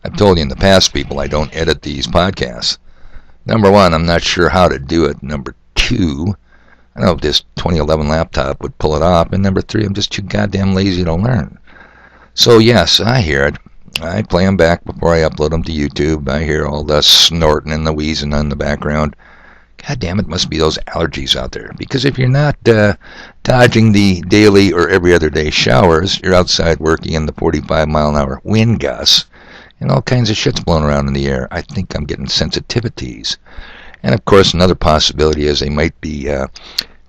I've told you in the past, people, I don't edit these podcasts. Number one, I'm not sure how to do it. Number two, I don't know if this 2011 laptop would pull it off. And number three, I'm just too goddamn lazy to learn. So yes, I hear it. I play them back before I upload them to YouTube. I hear all the snorting and the wheezing in the background. God damn, it must be those allergies out there. Because if you're not dodging the daily or every other day showers, you're outside working in the 45-mile-an-hour wind gusts, and all kinds of shit's blowing around in the air. I think I'm getting sensitivities. And of course, another possibility is they might be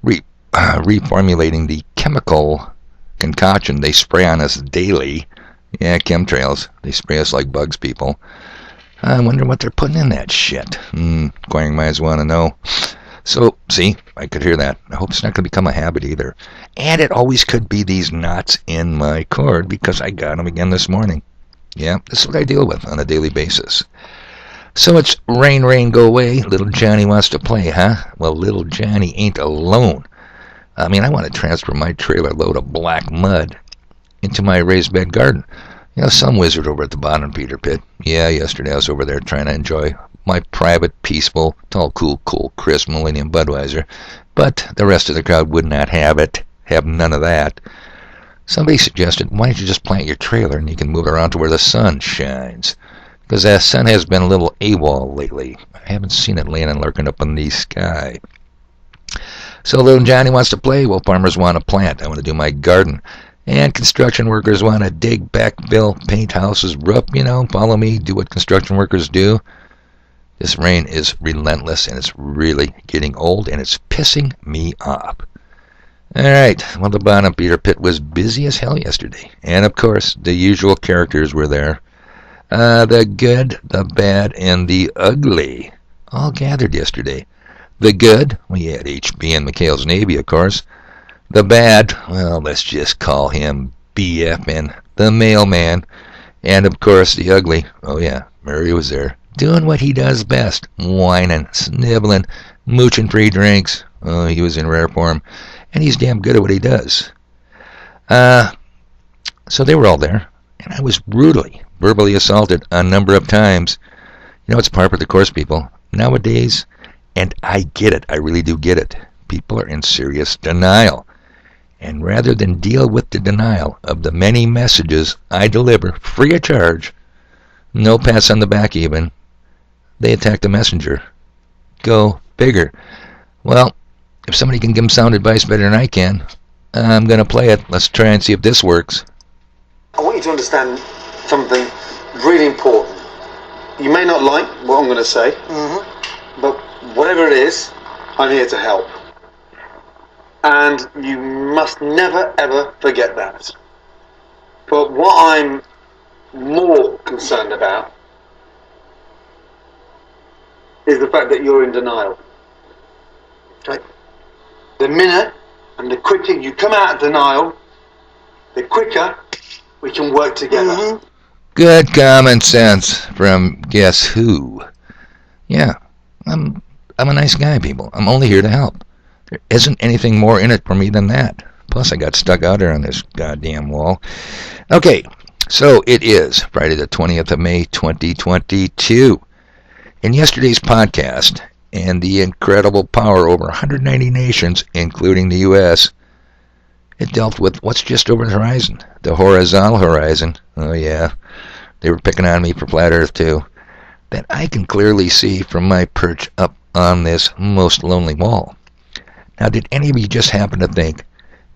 reformulating the chemical concoction they spray on us daily. Yeah, chemtrails. They spray us like bugs, people. I wonder what they're putting in that shit. Inquiring minds want to know. So, see, I could hear that. I hope it's not going to become a habit either. And it always could be these knots in my cord because I got them again this morning. Yeah, this is what I deal with on a daily basis. So it's rain, rain, go away. Little Johnny wants to play, huh? Well, little Johnny ain't alone. I mean, I want to transfer my trailer load of black mud into my raised bed garden. You know, some wizard over at the bottom Peter Pit. Yeah, yesterday I was over there trying to enjoy my private, peaceful, tall, cool, crisp Millennium Budweiser. But the rest of the crowd would not have it. Have none of that. Somebody suggested, why don't you just plant your trailer and you can move it around to where the sun shines? Because the sun has been a little AWOL lately. I haven't seen it laying and lurking up in the sky. So little Johnny wants to play. Well, farmers want to plant. I want to do my garden. And construction workers want to dig, backfill, paint houses, roof, follow me, do what construction workers do. This rain is relentless, and it's really getting old, and it's pissing me off. All right, well, the bottom Peter Pit was busy as hell yesterday. And, of course, the usual characters were there. The good, the bad, and the ugly all gathered yesterday. The good, we had HB and McHale's Navy, of course. The bad, well, let's just call him BFN, the mailman. And, of course, the ugly, oh yeah, Murray was there, doing what he does best, whining, sniveling, mooching free drinks. Oh, he was in rare form, and he's damn good at what he does. So they were all there, and I was brutally, verbally assaulted a number of times. It's par for the course, people. Nowadays, and I get it, I really do get it, people are in serious denial. And rather than deal with the denial of the many messages I deliver free of charge, no pats on the back even, they attack the messenger. Go figure. Well, if somebody can give them sound advice better than I can, I'm going to play it. Let's try and see if this works. I want you to understand something really important. You may not like what I'm going to say, but whatever it is, I'm here to help. And you must never, ever forget that. But what I'm more concerned about is the fact that you're in denial. Okay? The minute and the quicker you come out of denial, the quicker we can work together. Good common sense from guess who? Yeah, I'm a nice guy, people. I'm only here to help. There isn't anything more in it for me than that. Plus, I got stuck out there on this goddamn wall. Okay, so it is Friday the 20th of May, 2022. In yesterday's podcast, and the incredible power over 190 nations, including the U.S., it dealt with what's just over the horizon, the horizontal horizon. Oh, yeah, they were picking on me for flat Earth, too. That I can clearly see from my perch up on this most lonely wall. Now, did any of you just happen to think,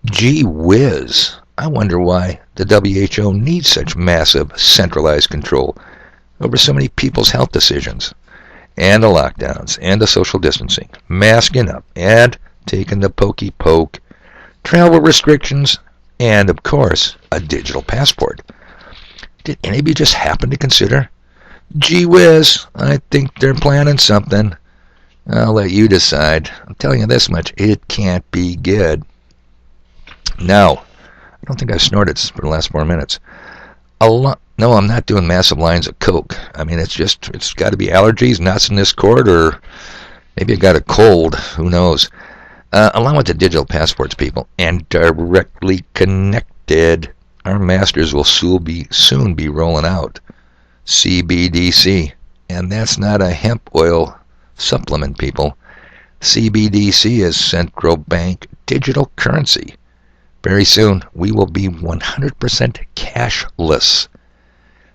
gee whiz, I wonder why the WHO needs such massive centralized control over so many people's health decisions, and the lockdowns, and the social distancing, masking up, and taking the pokey poke, travel restrictions, and, of course, a digital passport? Did any of you just happen to consider, gee whiz, I think they're planning something? I'll let you decide. I'm telling you this much, it can't be good. Now, I don't think I've snorted for the last 4 minutes. No, I'm not doing massive lines of coke. I mean, it's got to be allergies, knots in this cord, or maybe I got a cold. Who knows? Along with the digital passports, people, and directly connected, our masters will soon be rolling out CBDC. And that's not a hemp oil supplement, people. CBDC is central bank digital currency. Very soon, we will be 100% cashless.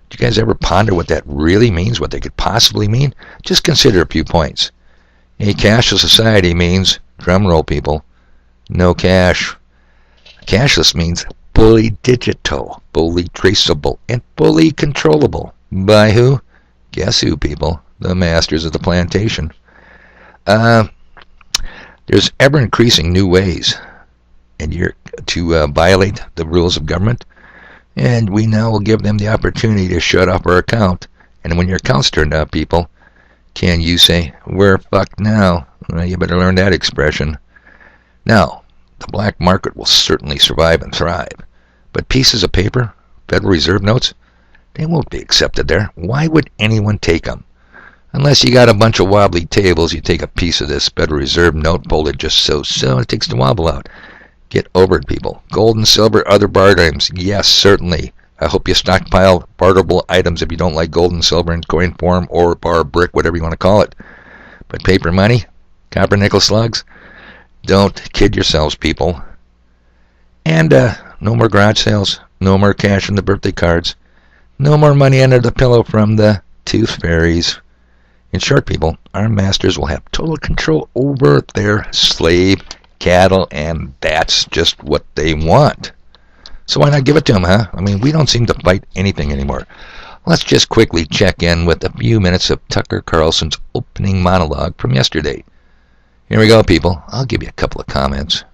Do you guys ever ponder what that really means, what they could possibly mean? Just consider a few points. A cashless society means, drumroll people, no cash. Cashless means fully digital, fully traceable, and fully controllable. By who? Guess who, people? The masters of the plantation. There's ever-increasing new ways to violate the rules of government, and we now will give them the opportunity to shut off our account. And when your account's turned off, people, can you say, we're fucked now? Well, you better learn that expression. Now, the black market will certainly survive and thrive, but pieces of paper, Federal Reserve notes, they won't be accepted there. Why would anyone take them? Unless you got a bunch of wobbly tables, you take a piece of this Federal Reserve note, fold it just so, it takes the wobble out. Get over it, people. Gold and silver, other barter items, yes, certainly. I hope you stockpile barterable items if you don't like gold and silver in coin form or bar, brick, whatever you want to call it. But paper money, copper, nickel slugs, don't kid yourselves, people. And no more garage sales, no more cash in the birthday cards, no more money under the pillow from the tooth fairies. In short, people, our masters will have total control over their slave cattle, and that's just what they want. So why not give it to them, huh? I mean, we don't seem to fight anything anymore. Let's just quickly check in with a few minutes of Tucker Carlson's opening monologue from yesterday. Here we go, people. I'll give you a couple of comments.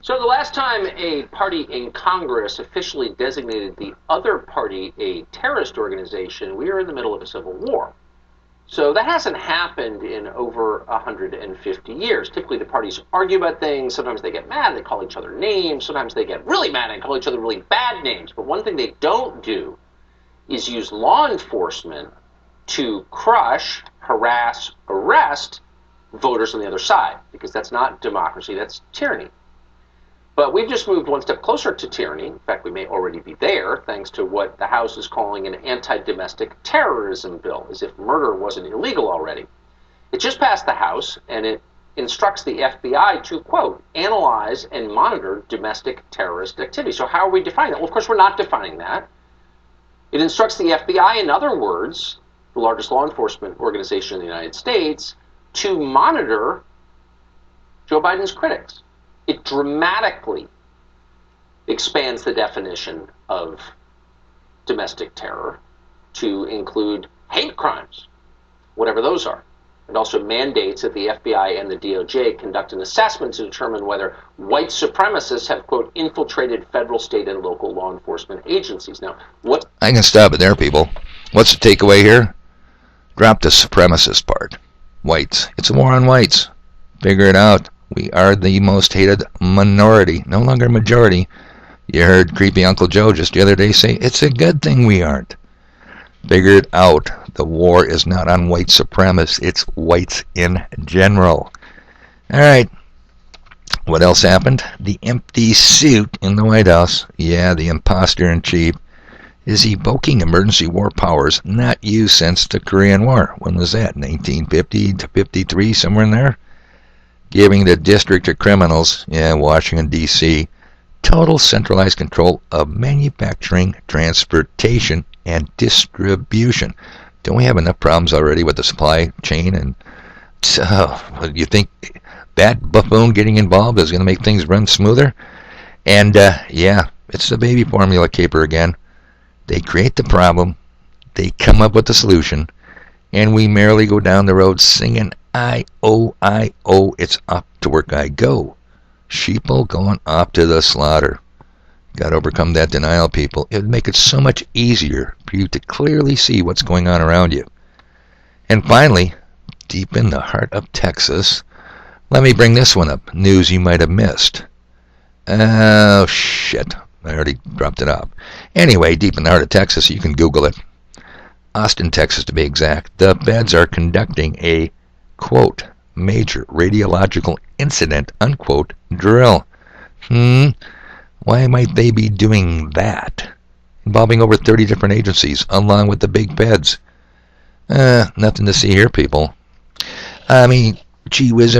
So the last time a party in Congress officially designated the other party a terrorist organization, we were in the middle of a civil war. So that hasn't happened in over 150 years. Typically the parties argue about things, sometimes they get mad, they call each other names, sometimes they get really mad and call each other really bad names. But one thing they don't do is use law enforcement to crush, harass, arrest voters on the other side, because that's not democracy, that's tyranny. But we've just moved one step closer to tyranny. In fact, we may already be there, thanks to what the House is calling an anti-domestic terrorism bill, as if murder wasn't illegal already. It just passed the House, and it instructs the FBI to, quote, analyze and monitor domestic terrorist activity. So how are we defining that? Well, of course, we're not defining that. It instructs the FBI, in other words, the largest law enforcement organization in the United States, to monitor Joe Biden's critics. It dramatically expands the definition of domestic terror to include hate crimes, whatever those are. It also mandates that the FBI and the DOJ conduct an assessment to determine whether white supremacists have, quote, infiltrated federal, state, and local law enforcement agencies. Now, what... I can stop it there, people. What's the takeaway here? Drop the supremacist part. Whites. It's a war on whites. Figure it out. We are the most hated minority, no longer majority. You heard creepy Uncle Joe just the other day say, it's a good thing we aren't. Figure it out. The war is not on white supremacists, it's whites in general. Alright, what else happened? The empty suit in the White House, yeah, the imposter-in-chief, is evoking emergency war powers not used since the Korean War. When was that? 1950 to 53, somewhere in there? Giving the District of Criminals, Washington, D.C., total centralized control of manufacturing, transportation, and distribution. Don't we have enough problems already with the supply chain? And you think that buffoon getting involved is going to make things run smoother? And, it's the baby formula caper again. They create the problem, they come up with the solution, and we merely go down the road singing, I-O, it's off to work I go. Sheeple going off to the slaughter. Got to overcome that denial, people. It would make it so much easier for you to clearly see what's going on around you. And finally, deep in the heart of Texas, let me bring this one up. News you might have missed. Oh, shit. I already dropped it off. Anyway, deep in the heart of Texas, you can Google it. Austin, Texas, to be exact. The feds are conducting a, quote, major radiological incident, unquote, drill. Why might they be doing that? involving over 30 different agencies, along with the big feds. Nothing to see here, people. I mean, gee whiz,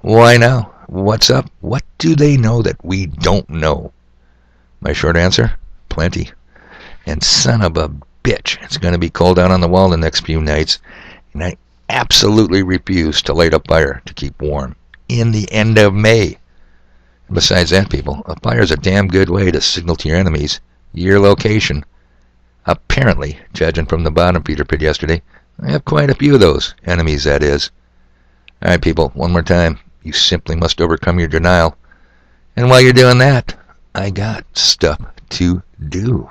why now? What's up? What do they know that we don't know? My short answer? Plenty. And son of a bitch, it's going to be cold out on the wall the next few nights, and I absolutely refuse to light a fire to keep warm in the end of May. Besides that, people, a fire is a damn good way to signal to your enemies your location. Apparently, judging from the bottom feeder pit yesterday, I have quite a few of those, enemies that is. Alright, people, one more time. You simply must overcome your denial. And while you're doing that, I got stuff to do.